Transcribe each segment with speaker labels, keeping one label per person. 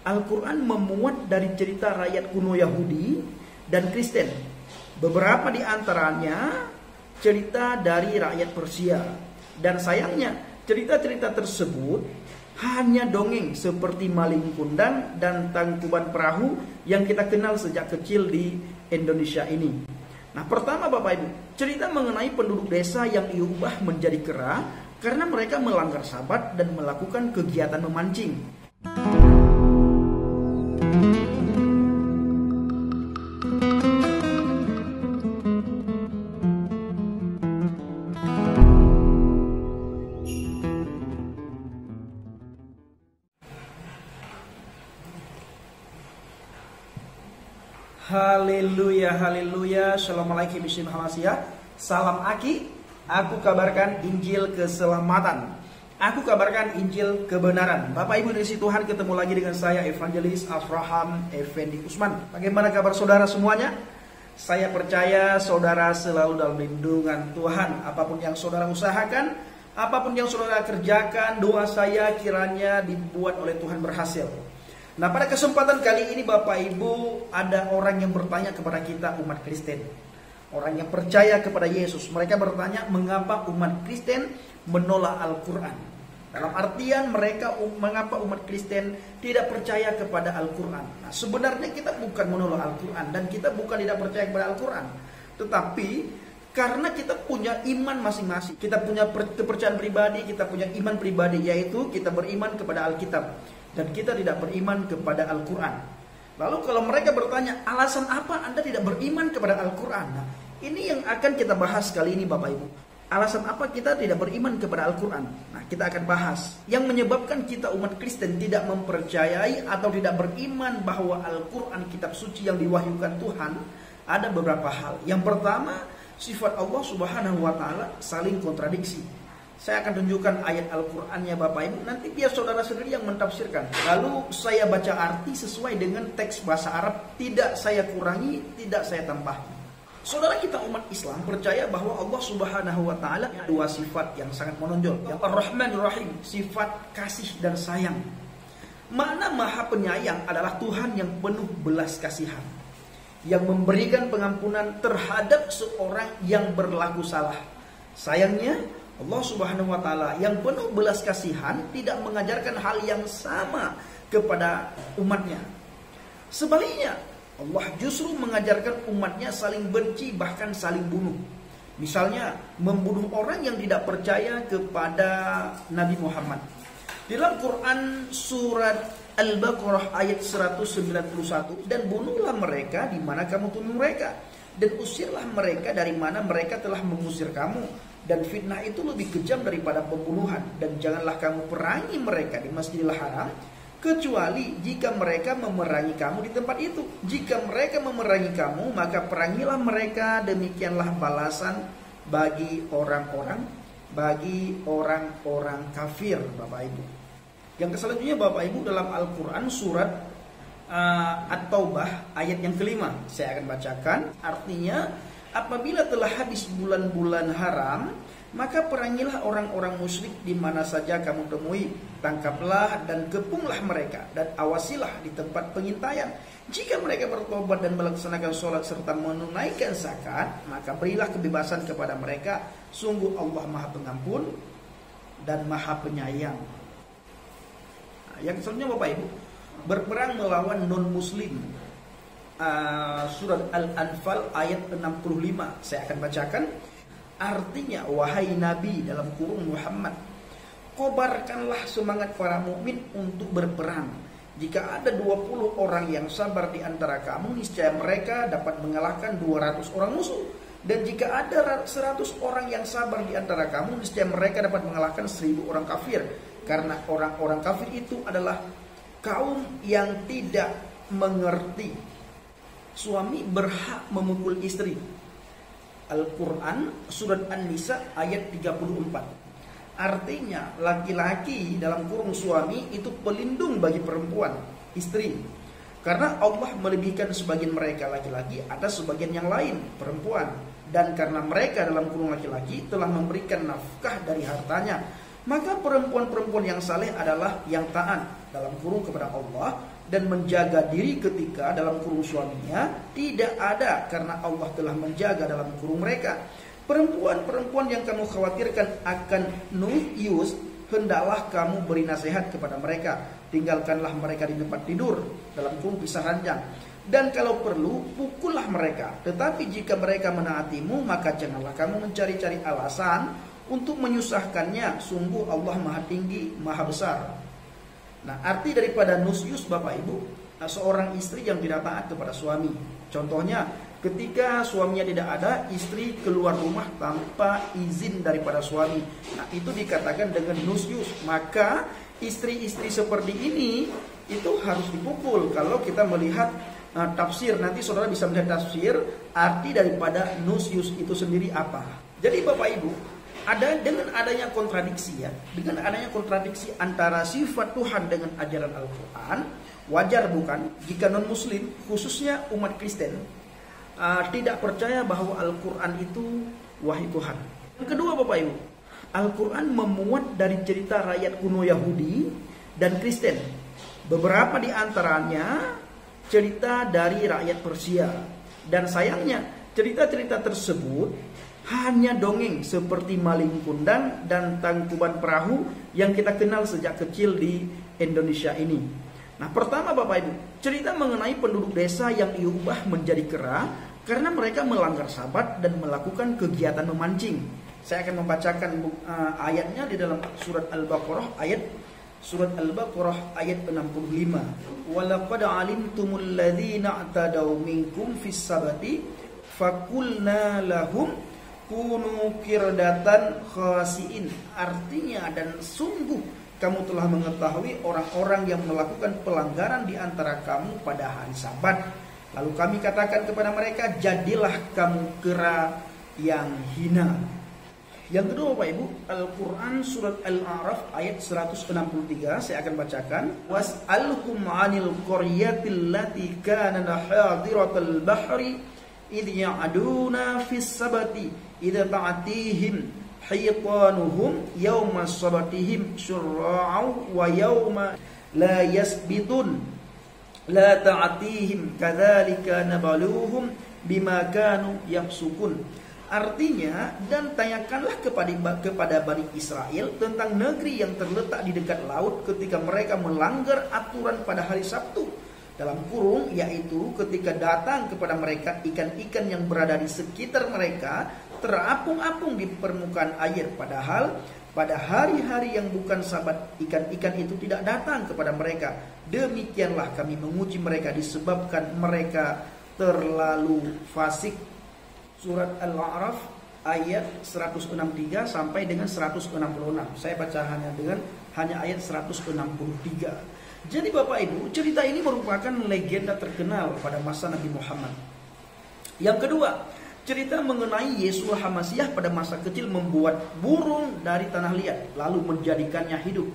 Speaker 1: Al-Quran memuat dari cerita rakyat kuno Yahudi dan Kristen. Beberapa di antaranya cerita dari rakyat Persia. Dan sayangnya cerita-cerita tersebut hanya dongeng seperti Maling Kundang dan Tangkuban Perahu yang kita kenal sejak kecil di Indonesia ini. Nah, pertama Bapak Ibu, cerita mengenai penduduk desa yang diubah menjadi kera karena mereka melanggar Sabat dan melakukan kegiatan memancing. Haleluya, haleluya. Assalamualaikum warahmatullahi wabarakatuh. Salam Aki. Aku kabarkan Injil keselamatan. Aku kabarkan Injil kebenaran. Bapak Ibu dari Tuhan, ketemu lagi dengan saya Evangelis Abraham Effendi Usman. Bagaimana kabar saudara semuanya? Saya percaya saudara selalu dalam lindungan Tuhan. Apapun yang saudara usahakan, apapun yang saudara kerjakan, doa saya kiranya dibuat oleh Tuhan berhasil. Nah, pada kesempatan kali ini Bapak Ibu, ada orang yang bertanya kepada kita umat Kristen. Orang yang percaya kepada Yesus. Mereka bertanya mengapa umat Kristen menolak Al-Quran. Dalam artian mereka mengapa umat Kristen tidak percaya kepada Al-Quran. Nah, sebenarnya kita bukan menolak Al-Quran dan kita bukan tidak percaya kepada Al-Quran. Tetapi karena kita punya iman masing-masing. Kita punya kepercayaan pribadi, kita punya iman pribadi, yaitu kita beriman kepada Alkitab. Dan kita tidak beriman kepada Al-Quran. Lalu kalau mereka bertanya, alasan apa Anda tidak beriman kepada Al-Quran? Nah, ini yang akan kita bahas kali ini Bapak Ibu. Alasan apa kita tidak beriman kepada Al-Quran? Nah, kita akan bahas. Yang menyebabkan kita umat Kristen tidak mempercayai atau tidak beriman bahwa Al-Quran kitab suci yang diwahyukan Tuhan, ada beberapa hal. Yang pertama, sifat Allah Subhanahu wa Ta'ala saling kontradiksi. Saya akan tunjukkan ayat Al-Qur'annya Bapak Ibu. Nanti biar saudara sendiri yang mentafsirkan. Lalu saya baca arti sesuai dengan teks bahasa Arab. Tidak saya kurangi, tidak saya tambahi. Saudara kita umat Islam percaya bahwa Allah Subhanahu wa Ta'ala dua sifat yang sangat menonjol. Yang Ar-Rahmanir Rahim, sifat kasih dan sayang. Makna Maha Penyayang adalah Tuhan yang penuh belas kasihan, yang memberikan pengampunan terhadap seorang yang berlaku salah. Sayangnya Allah Subhanahu wa Ta'ala yang penuh belas kasihan tidak mengajarkan hal yang sama kepada umatnya. Sebaliknya, Allah justru mengajarkan umatnya saling benci, bahkan saling bunuh. Misalnya, membunuh orang yang tidak percaya kepada Nabi Muhammad. Dalam Quran surat Al-Baqarah ayat 191, dan bunuhlah mereka di mana kamu temui mereka, dan usirlah mereka dari mana mereka telah mengusir kamu. Dan fitnah itu lebih kejam daripada pembunuhan. Dan janganlah kamu perangi mereka di Masjidil Haram, kecuali jika mereka memerangi kamu di tempat itu. Jika mereka memerangi kamu, maka perangilah mereka. Demikianlah balasan bagi orang-orang kafir, Bapak Ibu. Yang selanjutnya Bapak Ibu, dalam Al-Quran surat At-Taubah ayat yang kelima, saya akan bacakan. Artinya, apabila telah habis bulan-bulan haram, maka perangilah orang-orang musyrik di mana saja kamu temui. Tangkaplah dan kepunglah mereka, dan awasilah di tempat pengintaian. Jika mereka bertobat dan melaksanakan sholat serta menunaikan zakat, maka berilah kebebasan kepada mereka. Sungguh Allah Maha Pengampun dan Maha Penyayang. Nah, yang selanjutnya Bapak Ibu, berperang melawan non-muslim. Surat Al-Anfal ayat 65, saya akan bacakan. Artinya, wahai Nabi dalam kurung Muhammad, kobarkanlah semangat para mukmin untuk berperang. Jika ada 20 orang yang sabar di antara kamu, niscaya mereka dapat mengalahkan 200 orang musuh. Dan jika ada 100 orang yang sabar di antara kamu, niscaya mereka dapat mengalahkan 1000 orang kafir. Karena orang-orang kafir itu adalah kaum yang tidak mengerti. Suami berhak memukul istri. Al-Quran surat An-Nisa ayat 34. Artinya laki-laki dalam kurung suami itu pelindung bagi perempuan, istri. Karena Allah melebihkan sebagian mereka laki-laki atas sebagian yang lain, perempuan. Dan karena mereka dalam kurung laki-laki telah memberikan nafkah dari hartanya. Maka perempuan-perempuan yang saleh adalah yang taat dalam kurung kepada Allah dan menjaga diri ketika dalam kurung suaminya tidak ada, karena Allah telah menjaga dalam kurung mereka. Perempuan-perempuan yang kamu khawatirkan akan nuyus, hendaklah kamu beri nasihat kepada mereka. Tinggalkanlah mereka di tempat tidur dalam kurung pisah ranjang. Dan kalau perlu, pukullah mereka. Tetapi jika mereka menaatimu, maka janganlah kamu mencari-cari alasan untuk menyusahkannya. Sungguh Allah Maha Tinggi, Maha Besar. Nah, arti daripada nusyus Bapak Ibu, seorang istri yang tidak taat kepada suami. Contohnya, ketika suaminya tidak ada, istri keluar rumah tanpa izin daripada suami. Nah, itu dikatakan dengan nusyus. Maka istri-istri seperti ini itu harus dipukul. Kalau kita melihat tafsir, nanti saudara bisa melihat tafsir arti daripada nusyus itu sendiri apa. Jadi Bapak Ibu, dengan adanya kontradiksi dengan adanya kontradiksi antara sifat Tuhan dengan ajaran Al-Quran, wajar bukan jika non-muslim, khususnya umat Kristen, tidak percaya bahwa Al-Quran itu wahyu Tuhan. Yang kedua Bapak Ibu, Al-Quran memuat dari cerita rakyat kuno Yahudi dan Kristen. Beberapa di antaranya cerita dari rakyat Persia. Dan sayangnya cerita-cerita tersebut hanya dongeng seperti Maling Kundang dan Tangkuban Perahu yang kita kenal sejak kecil di Indonesia ini. Nah, pertama Bapak Ibu, cerita mengenai penduduk desa yang diubah menjadi kera karena mereka melanggar Sabat dan melakukan kegiatan memancing. Saya akan membacakan ayatnya di dalam surat Al-Baqarah ayat 65. Walaqad alimtumul ladzina i'tadaw minkum fis sabati fakulna lahum kunu kirdatan khasiin. Artinya, dan sungguh kamu telah mengetahui orang-orang yang melakukan pelanggaran di antara kamu pada hari Sabat. Lalu kami katakan kepada mereka, jadilah kamu kera yang hina. Yang kedua Bapak Ibu, Al-Quran surat Al-A'raf ayat 163, saya akan bacakan. Was'alhum 'anil qaryatil lati kanat hadiratal bahri idh ya'duna fis sabati idza ta'tihim hitanuhum yawma sabatihim syurra'u wa yawma la yasbitun la ta'tihim kadzalika nabaluhum bima kanu yafsukun. Artinya, dan tanyakanlah kepada Bani Israel tentang negeri yang terletak di dekat laut ketika mereka melanggar aturan pada hari Sabtu. Dalam kurung, yaitu ketika datang kepada mereka ikan-ikan yang berada di sekitar mereka terapung-apung di permukaan air. Padahal pada hari-hari yang bukan Sabat, ikan-ikan itu tidak datang kepada mereka. Demikianlah kami menguji mereka disebabkan mereka terlalu fasik. Surat Al-A'raf ayat 163 sampai dengan 166. Saya baca hanya ayat 163. Jadi Bapak Ibu, cerita ini merupakan legenda terkenal pada masa Nabi Muhammad. Yang kedua, cerita mengenai Yeshua HaMasyiah pada masa kecil membuat burung dari tanah liat lalu menjadikannya hidup.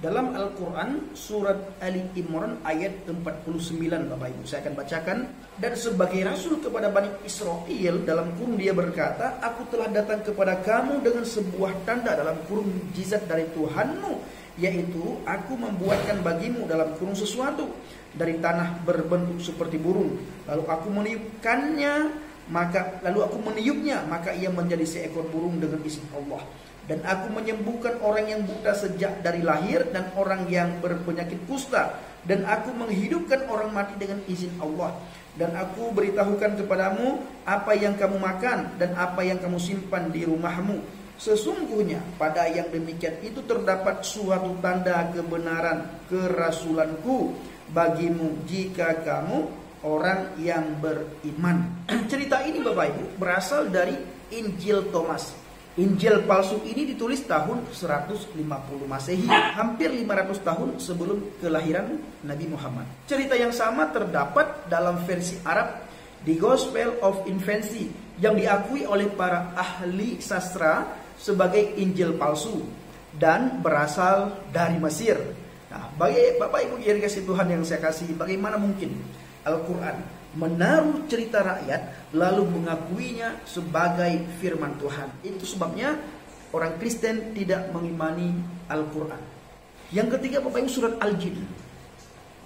Speaker 1: Dalam Al-Quran surat Ali Imran ayat 49 Bapak Ibu, saya akan bacakan. Dan sebagai rasul kepada Bani Israel, dalam kurung dia berkata, aku telah datang kepada kamu dengan sebuah tanda dalam kurung mukjizat dari Tuhanmu, yaitu aku membuatkan bagimu dalam kurung sesuatu dari tanah berbentuk seperti burung. Lalu aku meniupnya, maka ia menjadi seekor burung dengan izin Allah. Dan aku menyembuhkan orang yang buta sejak dari lahir dan orang yang berpenyakit kusta. Dan aku menghidupkan orang mati dengan izin Allah. Dan aku beritahukan kepadamu apa yang kamu makan dan apa yang kamu simpan di rumahmu. Sesungguhnya pada yang demikian itu terdapat suatu tanda kebenaran kerasulanku bagimu jika kamu orang yang beriman. Cerita ini Bapak Ibu berasal dari Injil Thomas. Injil palsu ini ditulis tahun 150 Masehi, hampir 500 tahun sebelum kelahiran Nabi Muhammad. Cerita yang sama terdapat dalam versi Arab The Gospel of Infancy yang diakui oleh para ahli sastra sebagai Injil palsu dan berasal dari Mesir. Nah, bagi Bapak Ibu yang dikasih Tuhan yang saya kasih, bagaimana mungkin Al-Quran menaruh cerita rakyat lalu mengakuinya sebagai firman Tuhan? Itu sebabnya orang Kristen tidak mengimani Al-Quran. Yang ketiga Bapak Ibu, surat Al-Jin.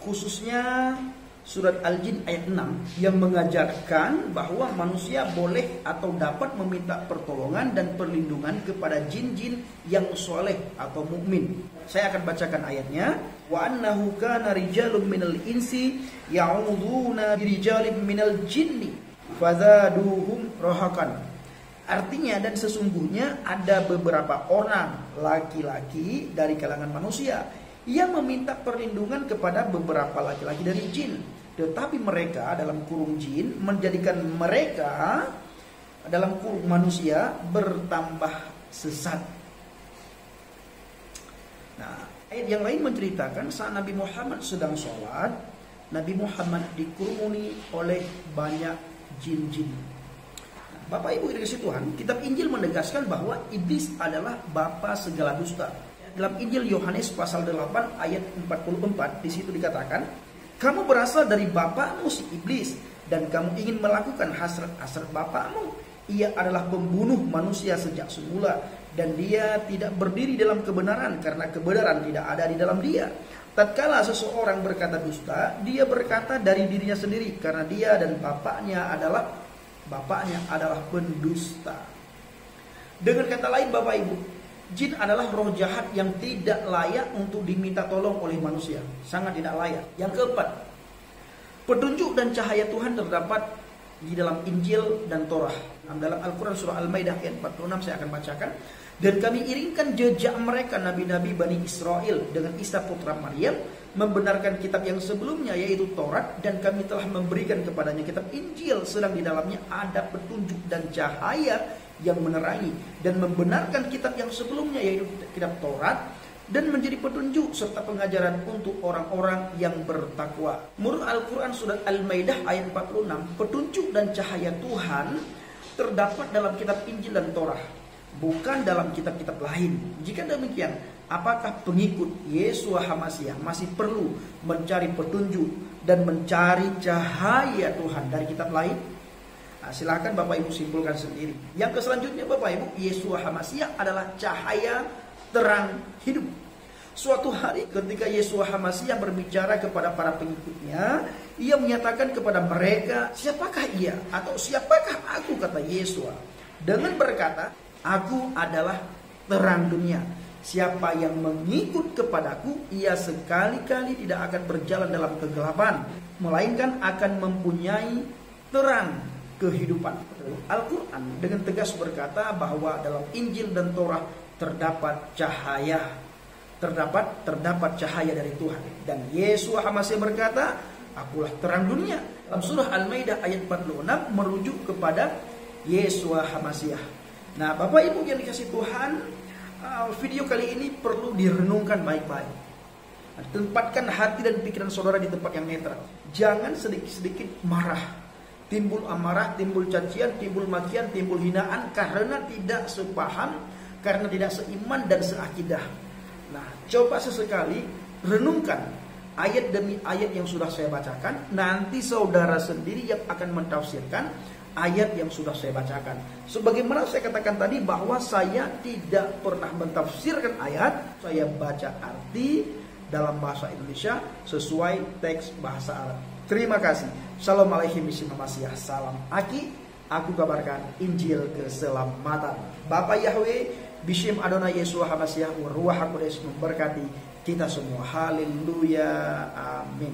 Speaker 1: Khususnya surat Al-Jin ayat 6 yang mengajarkan bahwa manusia boleh atau dapat meminta pertolongan dan perlindungan kepada jin-jin yang soleh atau mukmin. Saya akan bacakan ayatnya. Wa annahu kana rijalun minal insi ya'uduna birijalin minal jinni fazaduhum rahakan. Artinya, dan sesungguhnya ada beberapa orang laki-laki dari kalangan manusia yang meminta perlindungan kepada beberapa laki-laki dari jin. Tetapi mereka dalam kurung jin menjadikan mereka dalam kurung manusia bertambah sesat. Nah, ayat yang lain menceritakan saat Nabi Muhammad sedang sholat, Nabi Muhammad dikerumuni oleh banyak jin-jin. Bapak Ibu dikasihi Tuhan, kitab Injil menegaskan bahwa iblis adalah bapa segala dusta. Dalam Injil Yohanes pasal 8 ayat 44 di situ dikatakan, kamu berasal dari bapakmu si iblis dan kamu ingin melakukan hasrat-hasrat bapakmu. Ia adalah pembunuh manusia sejak semula dan dia tidak berdiri dalam kebenaran karena kebenaran tidak ada di dalam dia. Tatkala seseorang berkata dusta, dia berkata dari dirinya sendiri karena dia dan bapaknya adalah pendusta. Dengan kata lain Bapak Ibu, jin adalah roh jahat yang tidak layak untuk diminta tolong oleh manusia. Sangat tidak layak. Yang keempat, petunjuk dan cahaya Tuhan terdapat di dalam Injil dan Torah. Dalam Al-Quran surah Al-Maidah ayat 46 saya akan bacakan. Dan kami iringkan jejak mereka nabi-nabi Bani Israel dengan Isa putra Maryam, membenarkan kitab yang sebelumnya yaitu Taurat, dan kami telah memberikan kepadanya kitab Injil, sedang di dalamnya ada petunjuk dan cahaya yang menerangi dan membenarkan kitab yang sebelumnya yaitu kitab Taurat, dan menjadi petunjuk serta pengajaran untuk orang-orang yang bertakwa. Menurut Al-Quran surat Al-Maidah ayat 46, petunjuk dan cahaya Tuhan terdapat dalam kitab Injil dan Torah, bukan dalam kitab-kitab lain. Jika demikian, apakah pengikut Yesua HaMasiah masih perlu mencari petunjuk dan mencari cahaya Tuhan dari kitab lain? Nah, silakan Bapak Ibu simpulkan sendiri. Yang selanjutnya Bapak Ibu, Yesua HaMasiah adalah cahaya terang hidup. Suatu hari ketika Yesua HaMasiah berbicara kepada para pengikutnya, ia menyatakan kepada mereka, siapakah ia atau siapakah aku, kata Yesua, dengan berkata, aku adalah terang dunia. Siapa yang mengikut kepadaku, ia sekali-kali tidak akan berjalan dalam kegelapan, melainkan akan mempunyai terang kehidupan. Al-Quran dengan tegas berkata bahwa dalam Injil dan Torah terdapat cahaya. Terdapat cahaya dari Tuhan. Dan Yesua HaMasiah berkata, akulah terang dunia. Dalam surah Al-Maidah ayat 46 merujuk kepada Yesua HaMasiah. Nah, Bapak Ibu yang dikasihi Tuhan, video kali ini perlu direnungkan baik-baik. Tempatkan hati dan pikiran saudara di tempat yang netral. Jangan sedikit-sedikit marah. Timbul amarah, timbul cacian, timbul makian, timbul hinaan karena tidak sepaham, karena tidak seiman dan seakidah. Nah, coba sesekali renungkan ayat demi ayat yang sudah saya bacakan. Nanti saudara sendiri yang akan mentafsirkan ayat yang sudah saya bacakan. Sebagaimana saya katakan tadi bahwa saya tidak pernah mentafsirkan ayat, saya baca arti dalam bahasa Indonesia sesuai teks bahasa Arab. Terima kasih. Assalamualaikum warahmatullahi wabarakatuh. Salam Aki. Aku kabarkan Injil keselamatan. Bapak Yahweh, Bishim Adonai Yesua HaMasiah, Ruach HaKudes memberkati kita semua. Haleluya. Amin.